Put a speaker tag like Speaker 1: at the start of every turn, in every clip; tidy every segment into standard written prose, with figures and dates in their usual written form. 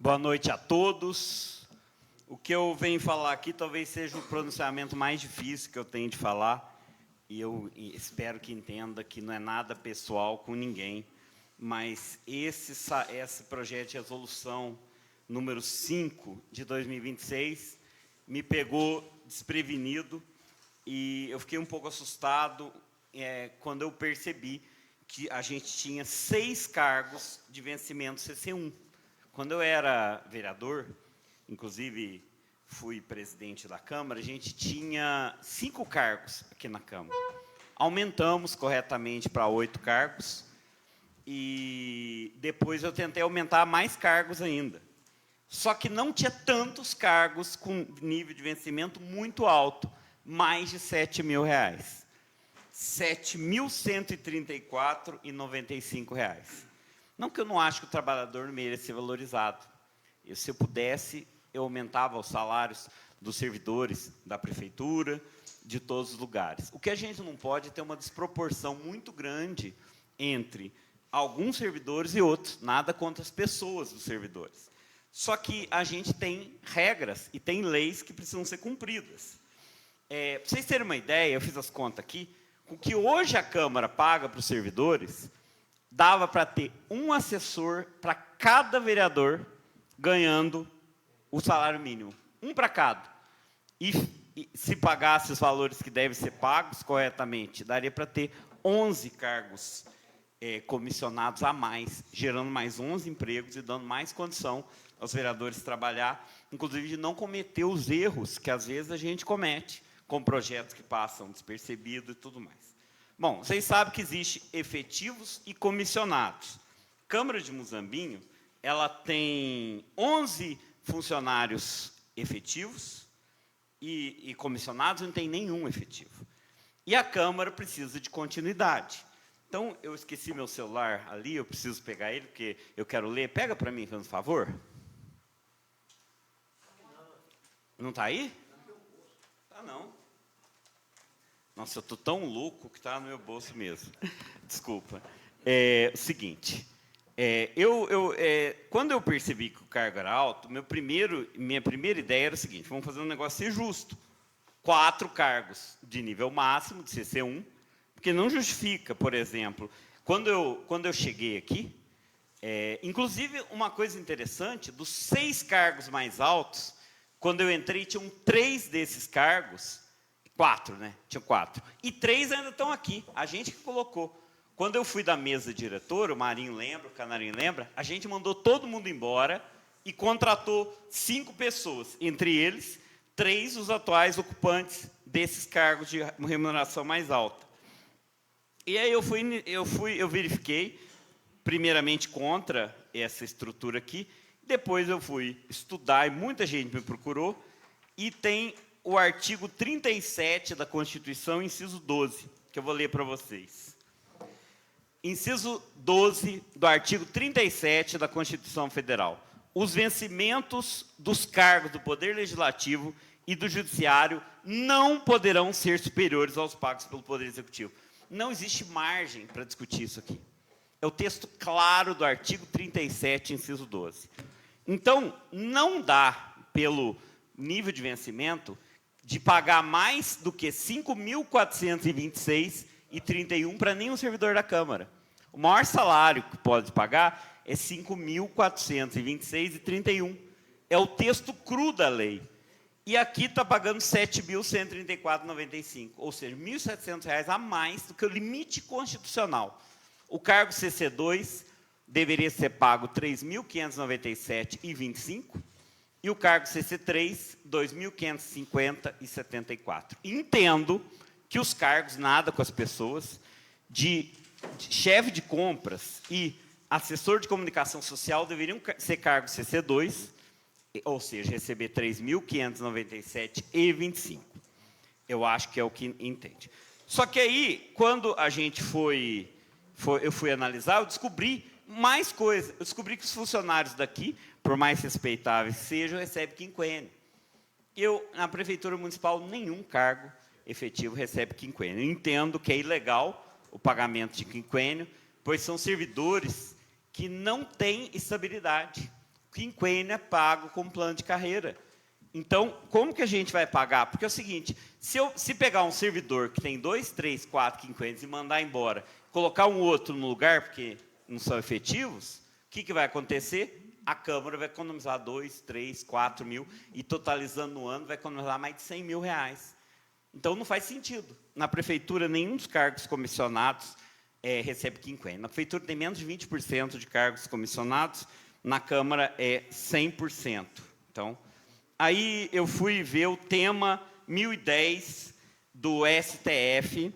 Speaker 1: Boa noite a todos. O que eu venho falar aqui talvez seja o pronunciamento mais difícil que eu tenho de falar, e eu espero que entenda que não é nada pessoal com ninguém, mas esse projeto de resolução número 5 de 2026 me pegou desprevenido e eu fiquei um pouco assustado quando eu percebi que a gente tinha 6 cargos de vencimento CC1. Quando eu era vereador, inclusive fui presidente da Câmara, a gente tinha 5 cargos aqui na Câmara. Aumentamos corretamente para 8 cargos e depois eu tentei aumentar mais cargos ainda. Só que não tinha tantos cargos com nível de vencimento muito alto, mais de R$7.000. R$ 7.134,95. Não que eu não acho que o trabalhador não mereça ser valorizado. Se eu pudesse, eu aumentava os salários dos servidores da prefeitura, de todos os lugares. O que a gente não pode é ter uma desproporção muito grande entre alguns servidores e outros. Nada contra as pessoas dos servidores. Só que a gente tem regras e tem leis que precisam ser cumpridas. Para vocês terem uma ideia, eu fiz as contas aqui, o que hoje a Câmara paga para os servidores, dava para ter um assessor para cada vereador ganhando o salário mínimo. Um para cada. E se pagasse os valores que devem ser pagos corretamente, daria para ter 11 cargos comissionados a mais, gerando mais 11 empregos e dando mais condição aos vereadores trabalhar, inclusive de não cometer os erros que às vezes a gente comete com projetos que passam despercebidos e tudo mais. Bom, vocês sabem que existe efetivos e comissionados. Câmara de Muzambinho, ela tem 11 funcionários efetivos e comissionados, não tem nenhum efetivo. E a Câmara precisa de continuidade. Então, eu esqueci meu celular ali, eu preciso pegar ele, porque eu quero ler. Pega para mim, por favor. Não está aí? Tá não. Nossa, eu estou tão louco que está no meu bolso mesmo. Desculpa. O seguinte, quando eu percebi que o cargo era alto, minha primeira ideia era o seguinte: vamos fazer um negócio ser justo. 4 cargos de nível máximo, de CC1, porque não justifica, por exemplo, quando eu cheguei aqui, inclusive uma coisa interessante, dos 6 cargos mais altos, quando eu entrei, tinham 3 desses cargos, 4, né? Tinha 4. E 3 ainda estão aqui, a gente que colocou. Quando eu fui da mesa diretora, o Marinho lembra, o Canarinho lembra, a gente mandou todo mundo embora e contratou 5 pessoas, entre eles, 3 os atuais ocupantes desses cargos de remuneração mais alta. E aí eu verifiquei, primeiramente contra essa estrutura aqui, depois eu fui estudar, e muita gente me procurou, e tem o artigo 37 da Constituição, inciso 12, que eu vou ler para vocês. Inciso 12 do artigo 37 da Constituição Federal. Os vencimentos dos cargos do Poder Legislativo e do Judiciário não poderão ser superiores aos pagos pelo Poder Executivo. Não existe margem para discutir isso aqui. É o texto claro do artigo 37, inciso 12. Então, não dá, pelo nível de vencimento, de pagar mais do que R$ 5.426,31 para nenhum servidor da Câmara. O maior salário que pode pagar é R$ 5.426,31. É o texto cru da lei. E aqui está pagando R$ 7.134,95, ou seja, R$ 1.700 a mais do que o limite constitucional. O cargo CC2 deveria ser pago R$ 3.597,25 e o cargo CC3, R$ 2.550,74. Entendo que os cargos, nada com as pessoas, de chefe de compras e assessor de comunicação social deveriam ser cargos CC2, ou seja, receber R$ 3.597,25. Eu acho que é o que entende. Só que aí, quando a gente eu fui analisar, eu descobri mais coisas. Eu descobri que os funcionários daqui, por mais respeitáveis que sejam, recebem quinquênio. Na Prefeitura Municipal, nenhum cargo efetivo recebe quinquênio. Eu entendo que é ilegal o pagamento de quinquênio, pois são servidores que não têm estabilidade. quinquênio é pago com plano de carreira. Então, como que a gente vai pagar? Porque é o seguinte, se pegar um servidor que tem 2, 3, 4 quinquênios e mandar embora, colocar um outro no lugar, porque não são efetivos, o que vai acontecer? A Câmara vai economizar 2, 3, 4 mil, e totalizando no ano vai economizar mais de 100 mil reais. Então, não faz sentido. Na Prefeitura, nenhum dos cargos comissionados recebe quinquênio. Na Prefeitura tem menos de 20% de cargos comissionados, na Câmara é 100%. Então, aí eu fui ver o tema 1010 do STF,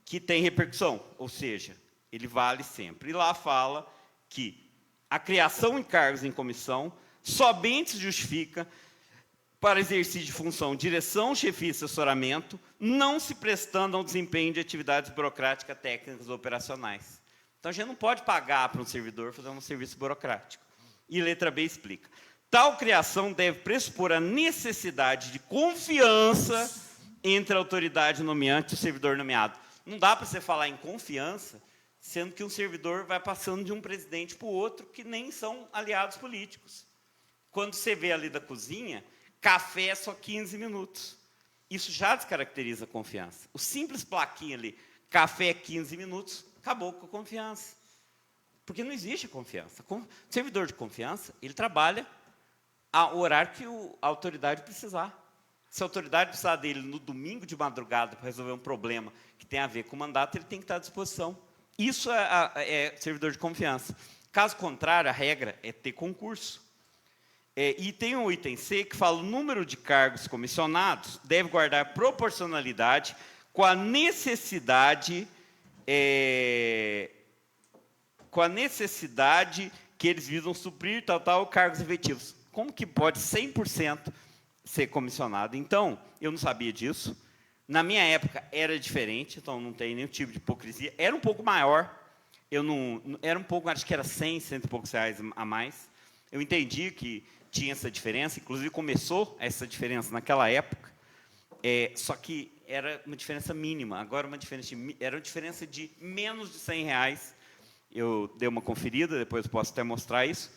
Speaker 1: que tem repercussão, ou seja, ele vale sempre. E lá fala que a criação em cargos em comissão somente se justifica para exercício de função, direção, chefia e assessoramento, não se prestando ao desempenho de atividades burocráticas, técnicas ou operacionais. Então, a gente não pode pagar para um servidor fazer um serviço burocrático. E letra B explica. Tal criação deve pressupor a necessidade de confiança entre a autoridade nomeante e o servidor nomeado. Não dá para você falar em confiança, sendo que um servidor vai passando de um presidente para o outro, que nem são aliados políticos. Quando você vê ali da cozinha, café é só 15 minutos. Isso já descaracteriza a confiança. O simples plaquinha ali, café 15 minutos, acabou com a confiança. Porque não existe a confiança. O servidor de confiança, ele trabalha ao horário que a autoridade precisar. Se a autoridade precisar dele no domingo de madrugada para resolver um problema que tem a ver com o mandato, ele tem que estar à disposição. Isso é servidor de confiança. Caso contrário, a regra é ter concurso. E tem um item C que fala: o número de cargos comissionados deve guardar proporcionalidade com a necessidade que eles visam suprir, cargos efetivos. Como que pode 100% ser comissionado? Então, eu não sabia disso. Na minha época era diferente, então não tem nenhum tipo de hipocrisia. Era um pouco maior, era um pouco, acho que era 100 e poucos reais a mais. Eu entendi que tinha essa diferença, inclusive começou essa diferença naquela época, só que era uma diferença mínima. Agora era uma diferença de menos de 100 reais. Eu dei uma conferida, depois eu posso até mostrar isso.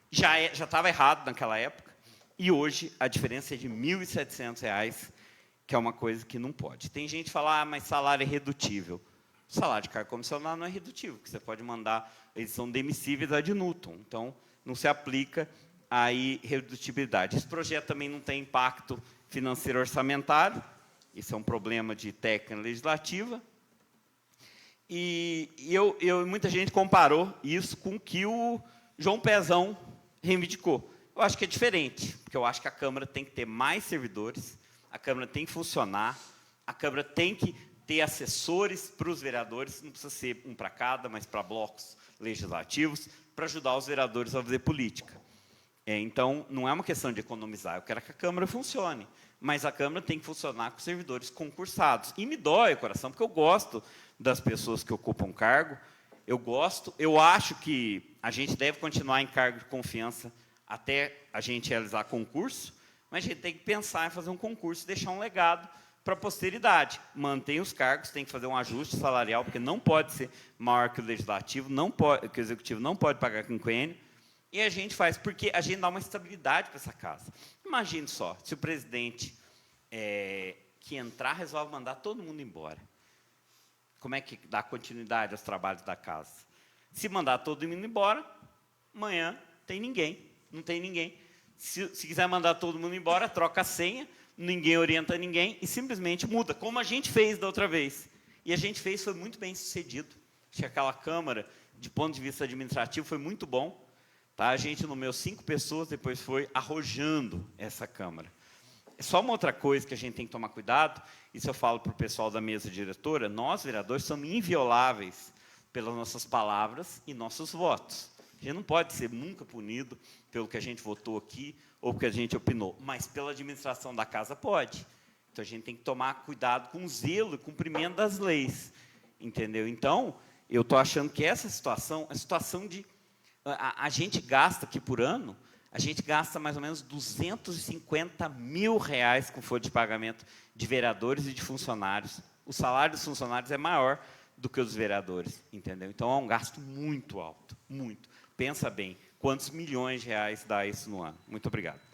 Speaker 1: Já estava errado naquela época, e hoje a diferença é de R$ 1.700, que é uma coisa que não pode. Tem gente que fala, mas salário é redutível. O salário de cargo comissionado não é redutível, porque você pode mandar, eles são demissíveis ad nutum, então não se aplica aí redutibilidade. Esse projeto também não tem impacto financeiro orçamentário, isso é um problema de técnica legislativa. E muita gente comparou isso com o que o João Pezão reivindicou. Eu acho que é diferente, porque eu acho que a Câmara tem que ter mais servidores, a Câmara tem que funcionar, a Câmara tem que ter assessores para os vereadores, não precisa ser um para cada, mas para blocos legislativos, para ajudar os vereadores a fazer política. Então, não é uma questão de economizar, eu quero que a Câmara funcione, mas a Câmara tem que funcionar com servidores concursados. E me dói o coração, porque eu gosto das pessoas que ocupam cargo, eu acho que a gente deve continuar em cargo de confiança até a gente realizar concurso, mas a gente tem que pensar em fazer um concurso e deixar um legado para a posteridade. Mantém os cargos, tem que fazer um ajuste salarial, porque não pode ser maior que o legislativo, que o executivo não pode pagar quinquênio, e a gente faz, porque a gente dá uma estabilidade para essa casa. Imagine só, se o presidente que entrar resolve mandar todo mundo embora. Como é que dá continuidade aos trabalhos da casa? Se mandar todo mundo embora, amanhã tem ninguém, não tem ninguém. Se quiser mandar todo mundo embora, troca a senha, ninguém orienta ninguém e simplesmente muda, como a gente fez da outra vez. E a gente fez, foi muito bem sucedido. Acho que aquela Câmara, de ponto de vista administrativo, foi muito bom. Tá? A gente nomeou 5 pessoas, depois foi arrojando essa Câmara. Só uma outra coisa que a gente tem que tomar cuidado, isso eu falo para o pessoal da mesa diretora, nós, vereadores, somos invioláveis pelas nossas palavras e nossos votos. A gente não pode ser nunca punido pelo que a gente votou aqui ou porque a gente opinou, mas pela administração da casa pode. Então, a gente tem que tomar cuidado com o zelo e cumprimento das leis. Entendeu? Então, eu estou achando que essa situação, a situação de... A gente gasta aqui por ano, a gente gasta mais ou menos R$250 mil com folha de pagamento de vereadores e de funcionários. O salário dos funcionários é maior do que os vereadores, entendeu? Então, é um gasto muito alto, muito. Pensa bem, quantos milhões de reais dá isso no ano. Muito obrigado.